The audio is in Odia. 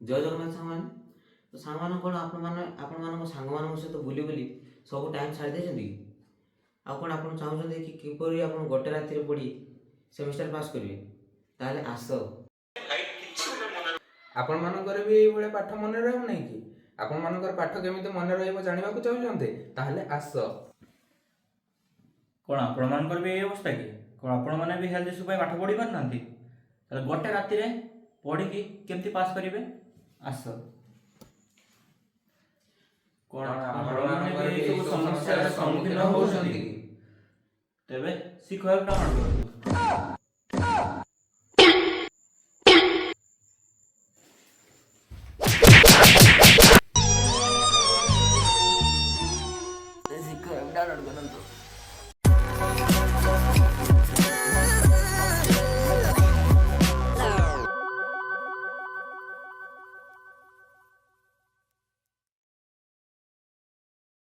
ଜୟ ଜଗନ୍ନାଥ ସାଙ୍ଗମାନେ। ତ ସାଙ୍ଗମାନେ କ'ଣ ଆପଣମାନଙ୍କ ସାଙ୍ଗମାନଙ୍କ ସହିତ ବୁଲି ବୁଲି ସବୁ ଟାଇମ୍ ଛାଡ଼ି ଦେଇଛନ୍ତି କି? ଆଉ କ'ଣ ଆପଣ ଚାହୁଁଛନ୍ତି କି କିପରି ଆପଣ ଗୋଟେ ରାତିରେ ପଢ଼ି ସେମିଷ୍ଟାର ପାସ୍ କରିବେ? ତାହେଲେ ଆସ। ଆପଣମାନଙ୍କର ବି ଏଇଭଳିଆ ପାଠ ମନେ ରହିବ ନାହିଁ କି? ଆପଣମାନଙ୍କର ପାଠ କେମିତି ମନେ ରହିବ ଜାଣିବାକୁ ଚାହୁଁଛନ୍ତି? ତାହେଲେ ଆସ। କ'ଣ ଆପଣମାନଙ୍କର ବି ଏଇ ଅବସ୍ଥା କି? କ'ଣ ଆପଣମାନେ ବି ହେଲ୍ଥ ଇସ୍ୟୁ ପାଇଁ ପାଠ ପଢ଼ି ପାରୁନାହାନ୍ତି? ତାହେଲେ ଗୋଟେ ରାତିରେ ପଢ଼ିକି କେମିତି ପାସ୍ କରିବେ? ଆସ। କ'ଣ ଆପଣମାନେ ବି ଏଇ ସବୁ ସମସ୍ୟାର ସମ୍ମୁଖୀନ ହେଉଛନ୍ତି କି? ତେବେ ଶିଖ କାମ କରନ୍ତୁ।